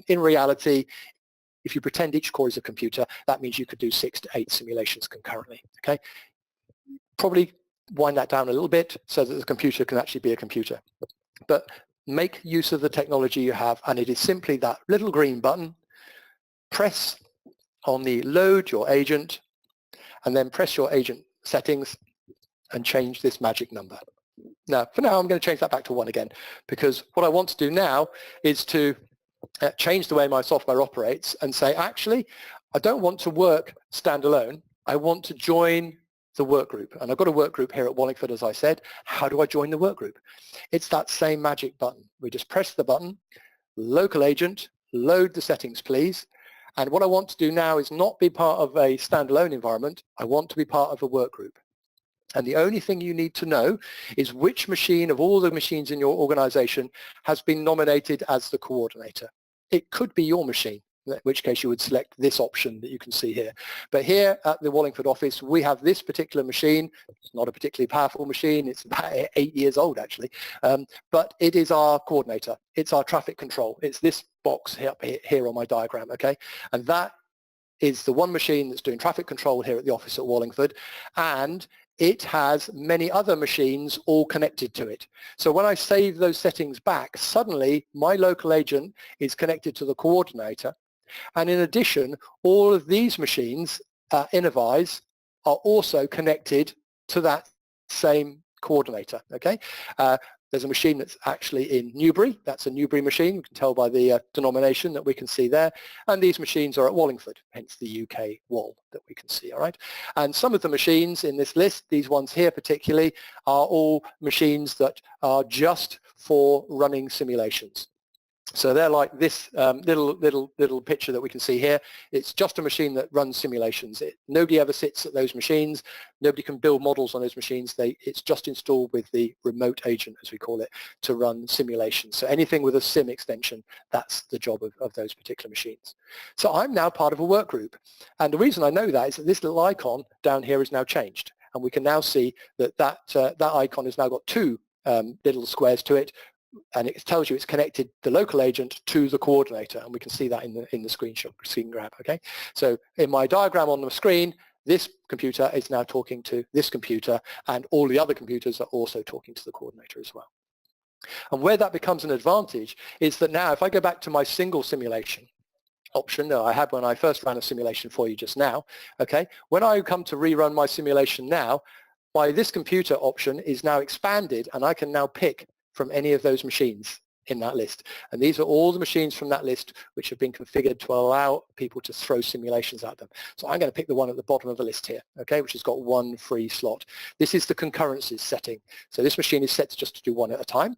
In reality, if you pretend each core is a computer, that means you could do 6 to 8 simulations concurrently. Okay, probably wind that down a little bit so that the computer can actually be a computer. But make use of the technology you have, and it is simply that little green button. Press on the load your agent, and then press your agent settings and change this magic number. Now, for now, I'm going to change that back to 1 again, because what I want to do now is to change the way my software operates and say, actually, I don't want to work standalone. I want to join the work group. And I've got a work group here at Wallingford, as I said. How do I join the work group? It's that same magic button. We just press the button, local agent, load the settings, please. And what I want to do now is not be part of a standalone environment. I want to be part of a work group. And the only thing you need to know is which machine of all the machines in your organization has been nominated as the coordinator. It could be your machine, in which case you would select this option that you can see here. But here at the Wallingford office, we have this particular machine. It's not a particularly powerful machine. It's about 8 years old, actually. But it is our coordinator. It's our traffic control. It's this box here on my diagram, okay? And that is the one machine that's doing traffic control here at the office at Wallingford. And it has many other machines all connected to it. So when I save those settings back, suddenly my local agent is connected to the coordinator. And in addition, all of these machines, Innovyze, are also connected to that same coordinator, okay? There's a machine that's actually in Newbury. That's a Newbury machine. You can tell by the denomination that we can see there. And these machines are at Wallingford, hence the UK wall that we can see, all right? And some of the machines in this list, these ones here particularly, are all machines that are just for running simulations. So they're like this little picture that we can see here. It's just a machine that runs simulations. Nobody ever sits at those machines. Nobody can build models on those machines. It's just installed with the remote agent, as we call it, to run simulations. So anything with a sim extension, that's the job of those particular machines. So I'm now part of a work group. And the reason I know that is that this little icon down here is now changed. And we can now see that that icon has now got 2 little squares to it, and it tells you it's connected the local agent to the coordinator, and we can see that in the screen grab. Okay, so in my diagram on the screen, this computer is now talking to this computer, and all the other computers are also talking to the coordinator as well. And where that becomes an advantage is that now if I go back to my single simulation option that I had when I first ran a simulation for you just now, okay, when I come to rerun my simulation now, this computer option is now expanded, and I can now pick from any of those machines in that list. And these are all the machines from that list which have been configured to allow people to throw simulations at them. So I'm going to pick the one at the bottom of the list here, okay, which has got 1 free slot. This is the concurrencies setting. So this machine is set just to do 1 at a time,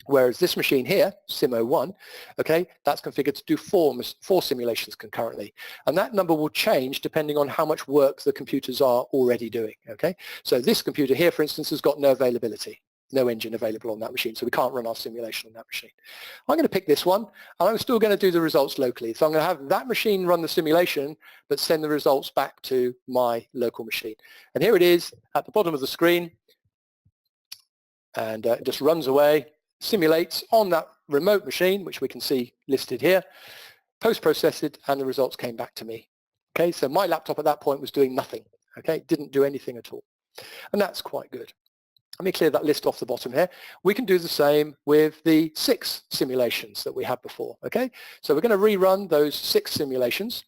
whereas this machine here, Simo1, okay, that's configured to do 4 simulations concurrently. And that number will change depending on how much work the computers are already doing, okay? So this computer here, for instance, has got no availability. No engine available on that machine, so we can't run our simulation on that machine. I'm going to pick this one, and I'm still going to do the results locally. So I'm going to have that machine run the simulation, but send the results back to my local machine. And here it is at the bottom of the screen, and it just runs away, simulates on that remote machine, which we can see listed here, post-processed it, and the results came back to me. Okay, so my laptop at that point was doing nothing. Okay, it didn't do anything at all, and that's quite good. Let me clear that list off the bottom here. We can do the same with the 6 simulations that we had before, okay? So we're going to rerun those 6 simulations.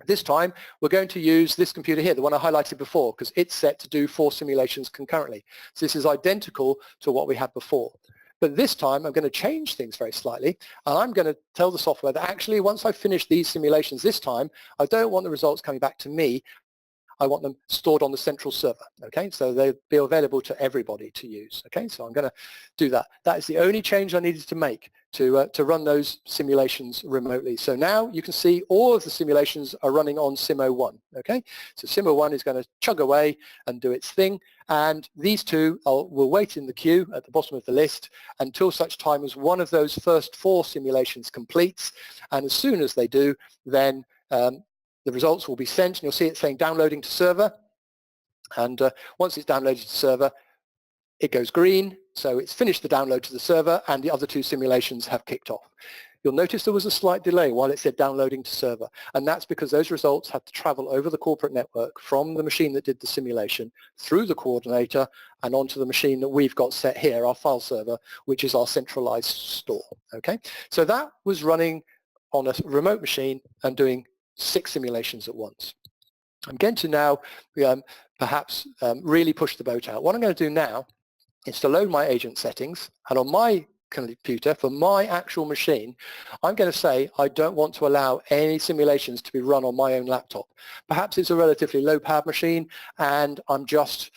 This time, we're going to use this computer here, the one I highlighted before, because it's set to do 4 simulations concurrently. So this is identical to what we had before. But this time, I'm going to change things very slightly, and I'm going to tell the software that actually, once I've finished these simulations this time, I don't want the results coming back to me. I want them stored on the central server, okay? So they'll be available to everybody to use, okay? So I'm going to do that. That is the only change I needed to make to run those simulations remotely. So now you can see all of the simulations are running on Simo1, okay? So Simo1 is going to chug away and do its thing, and these 2 will wait in the queue at the bottom of the list until such time as one of those first 4 simulations completes, and as soon as they do, then the results will be sent, and you'll see it saying downloading to server. And once it's downloaded to server, it goes green, so it's finished the download to the server, and the other two simulations have kicked off. You'll notice there was a slight delay while it said downloading to server, and that's because those results had to travel over the corporate network from the machine that did the simulation through the coordinator and onto the machine that we've got set here, our file server, which is our centralized store. Okay, so that was running on a remote machine and doing 6 simulations at once. I'm going to now perhaps really push the boat out. What I'm going to do now is to load my agent settings, and on my computer, for my actual machine, I'm going to say I don't want to allow any simulations to be run on my own laptop. Perhaps it's a relatively low-powered machine and I'm just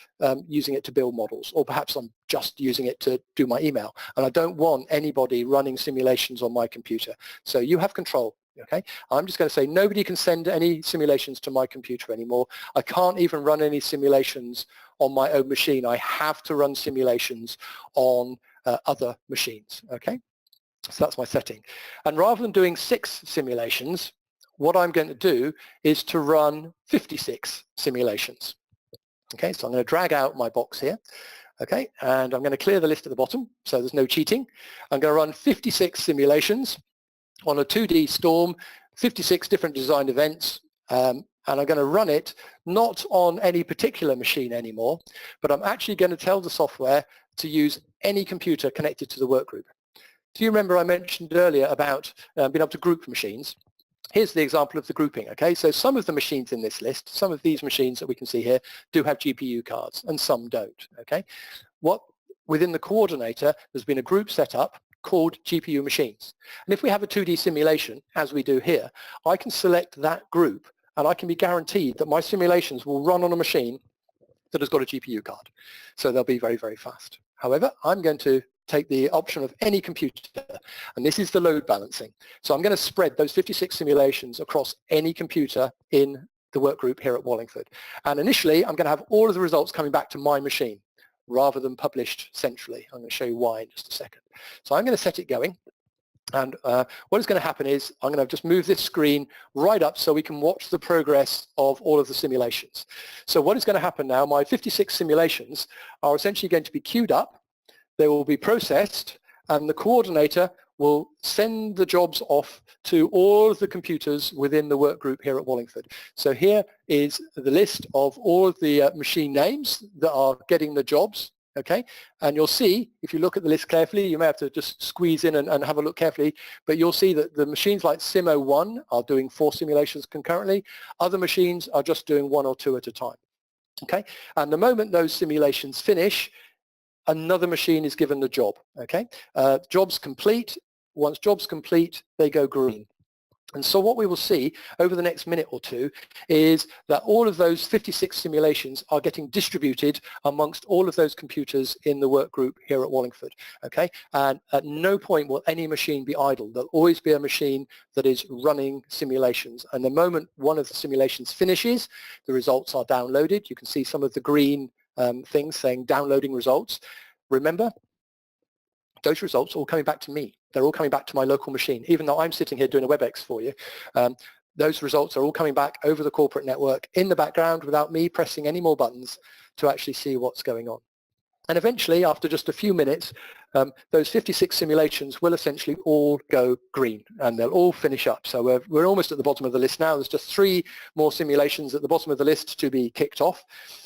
using it to build models, or perhaps I'm just using it to do my email, and I don't want anybody running simulations on my computer. So you have control. Okay, I'm just going to say nobody can send any simulations to my computer anymore. I can't even run any simulations on my own machine. I have to run simulations on other machines. Okay, so that's my setting. And rather than doing 6 simulations, what I'm going to do is to run 56 simulations. Okay, so I'm going to drag out my box here. Okay, and I'm going to clear the list at the bottom so there's no cheating. I'm going to run 56 simulations on a 2D storm, 56 different design events, and I'm going to run it not on any particular machine anymore, but I'm actually going to tell the software to use any computer connected to the workgroup. Do you remember I mentioned earlier about being able to group machines? Here's the example of the grouping. Okay, so some of the machines in this list, some of these machines that we can see here, do have GPU cards, and some don't. Okay, within the coordinator, there's been a group set up called GPU machines. And if we have a 2D simulation, as we do here, I can select that group and I can be guaranteed that my simulations will run on a machine that has got a GPU card. So they'll be very, very fast. However, I'm going to take the option of any computer, and this is the load balancing. So I'm going to spread those 56 simulations across any computer in the workgroup here at Wallingford. And initially, I'm going to have all of the results coming back to my machine rather than published centrally. I'm going to show you why in just a second. So I'm going to set it going, and what is going to happen is I'm going to just move this screen right up so we can watch the progress of all of the simulations. So what is going to happen now, my 56 simulations are essentially going to be queued up, they will be processed, and the coordinator will send the jobs off to all of the computers within the work group here at Wallingford. So here is the list of all of the machine names that are getting the jobs, okay? And you'll see, if you look at the list carefully, you may have to just squeeze in and have a look carefully, but you'll see that the machines like Sim01 are doing 4 simulations concurrently. Other machines are just doing 1 or 2 at a time, okay? And the moment those simulations finish, another machine is given the job, okay? Jobs complete. Once jobs complete, they go green. And so what we will see over the next minute or two is that all of those 56 simulations are getting distributed amongst all of those computers in the work group here at Wallingford, okay? And at no point will any machine be idle. There'll always be a machine that is running simulations. And the moment one of the simulations finishes, the results are downloaded. You can see some of the green things saying downloading results. Remember, those results are all coming back to me. They're all coming back to my local machine. Even though I'm sitting here doing a WebEx for you, those results are all coming back over the corporate network in the background without me pressing any more buttons to actually see what's going on. And eventually, after just a few minutes, those 56 simulations will essentially all go green, and they'll all finish up. So we're almost at the bottom of the list now. There's just 3 more simulations at the bottom of the list to be kicked off,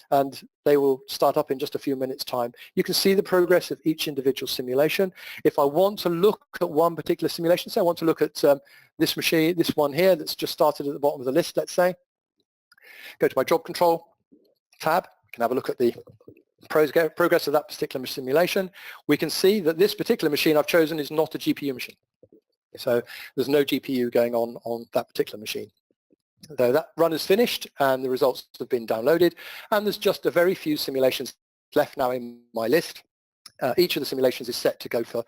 and they will start up in just a few minutes' time. You can see the progress of each individual simulation. If I want to look at one particular simulation, say I want to look at this machine, this one here that's just started at the bottom of the list, let's say, go to my Job Control tab. I can have a look at the progress of that particular simulation. We can see that this particular machine I've chosen is not a GPU machine. So there's no GPU going on that particular machine. Though that run is finished and the results have been downloaded, and there's just a very few simulations left now in my list. Each of the simulations is set to go for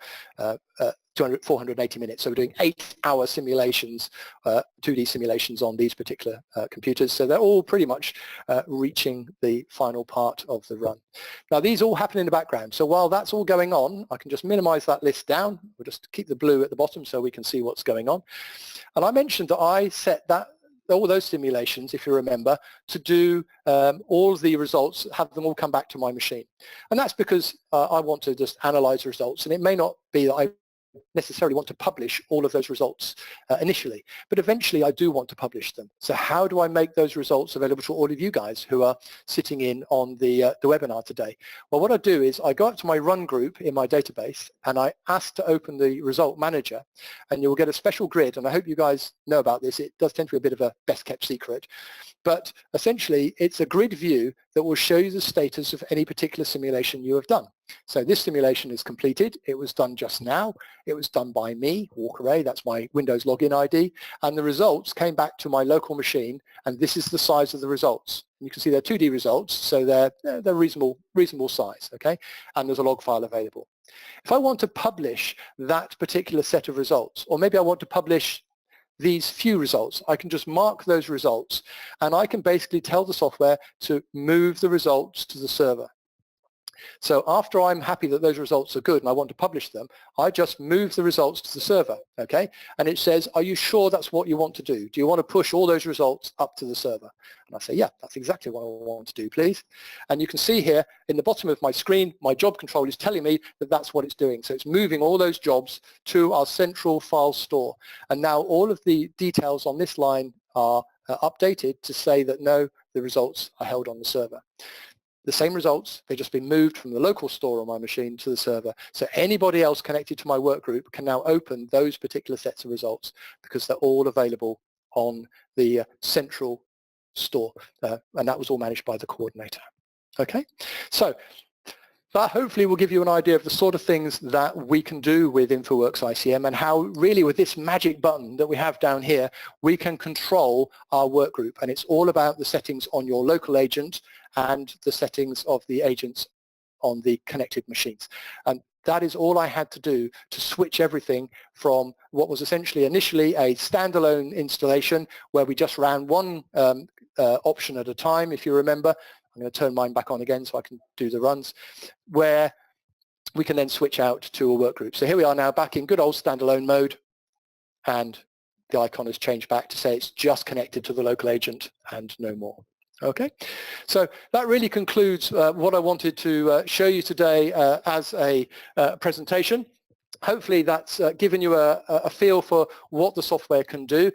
480 minutes. So we're doing 8-hour simulations, 2D simulations on these particular computers. So they're all pretty much reaching the final part of the run. Now these all happen in the background. So while that's all going on, I can just minimize that list down. We'll just keep the blue at the bottom so we can see what's going on. And I mentioned that I set that all those simulations, if you remember, to do all the results, have them all come back to my machine. And that's because I want to just analyze results, and it may not be that I necessarily want to publish all of those results initially, but eventually I do want to publish them. So how do I make those results available to all of you guys who are sitting in on the webinar today? Well, what I do is I go up to my run group in my database and I ask to open the result manager, and you'll get a special grid, and I hope you guys know about this. It does tend to be a bit of a best kept secret, but essentially it's a grid view that will show you the status of any particular simulation you have done. So this simulation is completed. It was done just now. It was done by me, Walker A, that's my Windows login ID, and the results came back to my local machine, and this is the size of the results. You can see they're 2D results, so they're reasonable size, okay? And there's a log file available. If I want to publish that particular set of results, or maybe I want to publish these few results, I can just mark those results, and I can basically tell the software to move the results to the server. So after I'm happy that those results are good and I want to publish them, I just move the results to the server, okay? And it says, are you sure that's what you want to do? Do you want to push all those results up to the server? And I say, yeah, that's exactly what I want to do, please. And you can see here in the bottom of my screen, my job control is telling me that that's what it's doing. So it's moving all those jobs to our central file store. And now all of the details on this line are updated to say that no, the results are held on the server. The same results, they've just been moved from the local store on my machine to the server. So anybody else connected to my work group can now open those particular sets of results because they're all available on the central store. And that was all managed by the coordinator. Okay, so that hopefully will give you an idea of the sort of things that we can do with InfoWorks ICM and how really with this magic button that we have down here, we can control our work group. And it's all about the settings on your local agent and the settings of the agents on the connected machines. And that is all I had to do to switch everything from what was essentially initially a standalone installation where we just ran one option at a time, if you remember. I'm going to turn mine back on again so I can do the runs, where we can then switch out to a work group. So here we are now back in good old standalone mode, and the icon has changed back to say it's just connected to the local agent and no more. Okay, so that really concludes what I wanted to show you today as a presentation. Hopefully that's given you a feel for what the software can do.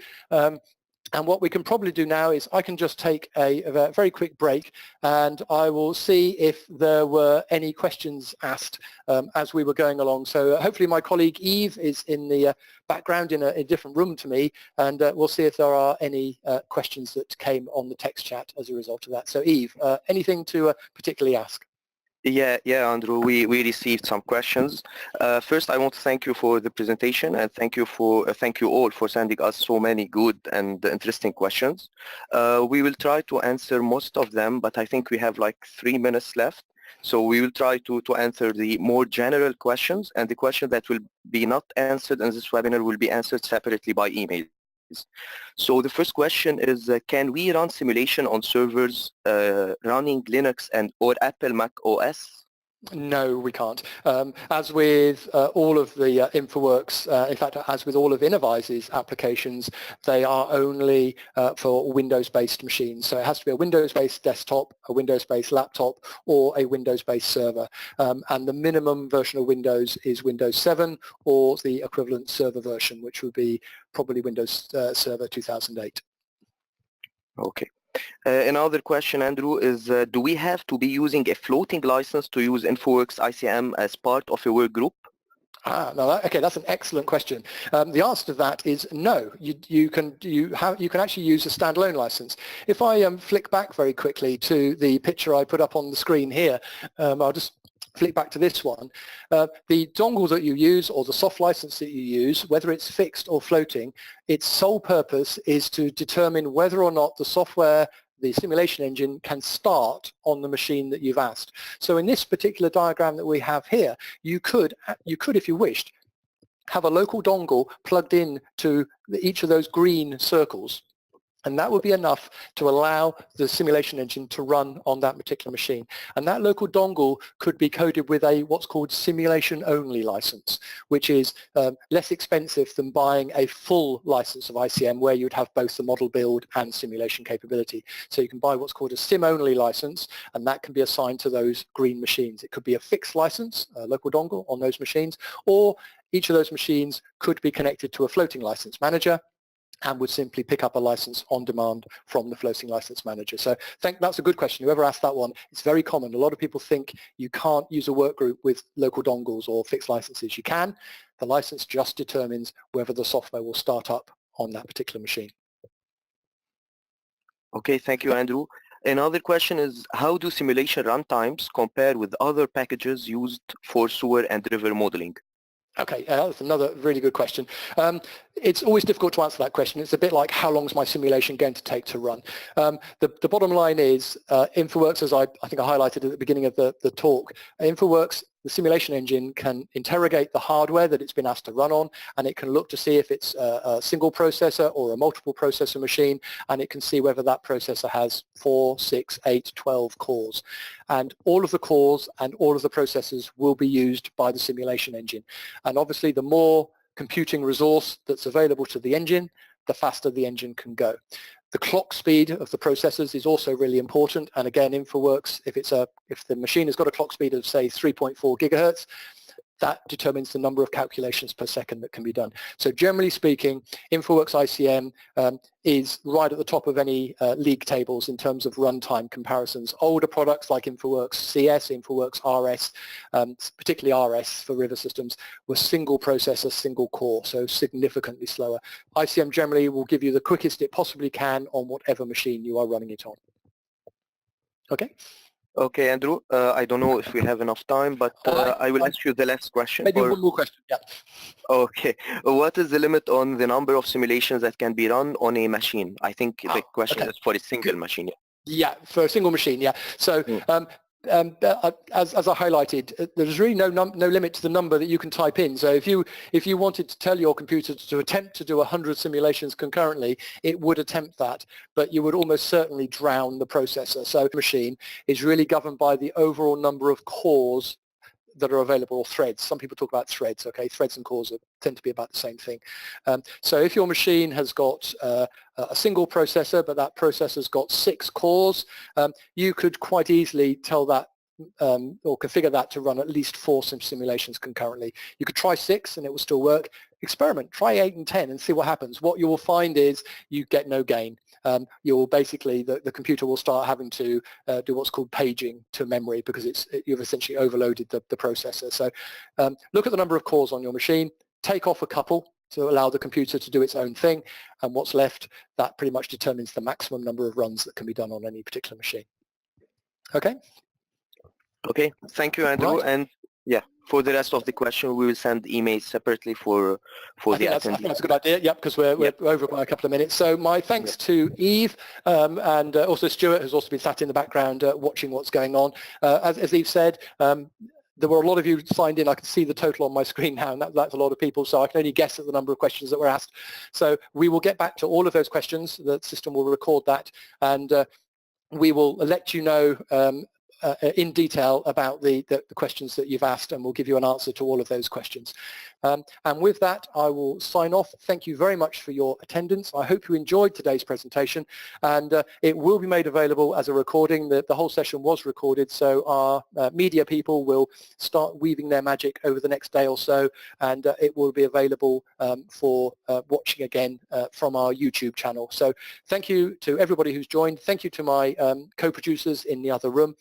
And what we can probably do now is I can just take a very quick break, and I will see if there were any questions asked as we were going along. So hopefully my colleague Eve is in the background in a different room to me, and we'll see if there are any questions that came on the text chat as a result of that. So Eve, anything to particularly ask? Yeah, Andrew, we received some questions. First, I want to thank you for the presentation, and thank you all for sending us so many good and interesting questions. We will try to answer most of them, but I think we have like 3 minutes left. So we will try to answer the more general questions, and the question that will be not answered in this webinar will be answered separately by email. So the first question is, can we run simulation on servers running Linux or Apple Mac OS? No, we can't. As with all of the InfoWorks, in fact, as with all of Innovyze's applications, they are only for Windows-based machines. So it has to be a Windows-based desktop, a Windows-based laptop, or a Windows-based server. And the minimum version of Windows is Windows 7 or the equivalent server version, which would be probably Windows Server 2008. Okay. Another question, Andrew, is do we have to be using a floating license to use InfoWorks ICM as part of a work group? Okay, that's an excellent question. The answer to that is no. You can actually use a standalone license. If I flick back very quickly to the picture I put up on the screen here, I'll just flick back to this one. The dongle that you use or the soft license that you use, whether it's fixed or floating, its sole purpose is to determine whether or not the software, the simulation engine, can start on the machine that you've asked. So in this particular diagram that we have here, you could, if you wished, have a local dongle plugged in to each of those green circles, And that would be enough to allow the simulation engine to run on that particular machine. And that local dongle could be coded with a what's called simulation-only license, which is less expensive than buying a full license of ICM where you'd have both the model build and simulation capability. So you can buy what's called a sim-only license, and that can be assigned to those green machines. It could be a fixed license, a local dongle on those machines, or each of those machines could be connected to a floating license manager and would simply pick up a license on demand from the floating license manager. So that's a good question. Whoever asked that one, it's very common. A lot of people think you can't use a work group with local dongles or fixed licenses. You can. The license just determines whether the software will start up on that particular machine. Okay, thank you, Andrew. Another question is, how do simulation runtimes compare with other packages used for sewer and river modeling? Okay, that's another really good question. It's always difficult to answer that question. It's a bit like, how long is my simulation going to take to run? The bottom line is, InfoWorks, as I think I highlighted at the beginning of the talk, InfoWorks, the simulation engine can interrogate the hardware that it's been asked to run on, and it can look to see if it's a single processor or a multiple processor machine, and it can see whether that processor has 4, 6, 8, 12 cores. And all of the cores and all of the processors will be used by the simulation engine. And obviously, the more computing resource that's available to the engine, the faster the engine can go. The clock speed of the processors is also really important, and again, InfoWorks, if the machine has got a clock speed of, say, 3.4 gigahertz, that determines the number of calculations per second that can be done. So generally speaking, InfoWorks ICM is right at the top of any league tables in terms of runtime comparisons. Older products like InfoWorks CS, InfoWorks RS, particularly RS for river systems, were single processor, single core, so significantly slower. ICM generally will give you the quickest it possibly can on whatever machine you are running it on. Okay? Okay, Andrew, I don't know if we have enough time, but I will ask you the last question. Maybe one more question, yeah. Okay. What is the limit on the number of simulations that can be run on a machine? I think the question is for a single machine. Yeah, for a single machine, yeah. So as I highlighted, there's really no limit to the number that you can type in. So if you wanted to tell your computer to attempt to do 100 simulations concurrently, it would attempt that, but you would almost certainly drown the processor. So the machine is really governed by the overall number of cores that are available, or threads. Some people talk about threads, okay? Threads and cores tend to be about the same thing. So if your machine has got a single processor, but that processor's got 6 cores, you could quite easily tell that or configure that to run at least 4 simulations concurrently. You could try 6 and it will still work. Experiment, try 8 and 10 and see what happens. What you will find is you get no gain. You'll basically, the computer will start having to do what's called paging to memory because you've essentially overloaded the processor. So look at the number of cores on your machine, take off a couple to allow the computer to do its own thing, and what's left, that pretty much determines the maximum number of runs that can be done on any particular machine. Okay? Okay, thank you, Andrew. Right. And yeah, for the rest of the question, we will send emails separately for the attendees. I think that's a good idea, yep, because we're over by a couple of minutes. So my thanks to Eve and also Stuart, who's also been sat in the background watching what's going on. As Eve said, there were a lot of you signed in. I can see the total on my screen now, and that's a lot of people, so I can only guess at the number of questions that were asked. So we will get back to all of those questions. The system will record that, and we will let you know in detail about the questions that you've asked, and we'll give you an answer to all of those questions. And with that, I will sign off. Thank you very much for your attendance. I hope you enjoyed today's presentation, and it will be made available as a recording. The whole session was recorded, so our media people will start weaving their magic over the next day or so, and it will be available for watching again from our YouTube channel. So thank you to everybody who's joined. Thank you to my co-producers in the other room.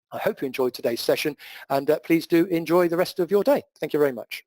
I hope you enjoyed today's session, and please do enjoy the rest of your day. Thank you very much.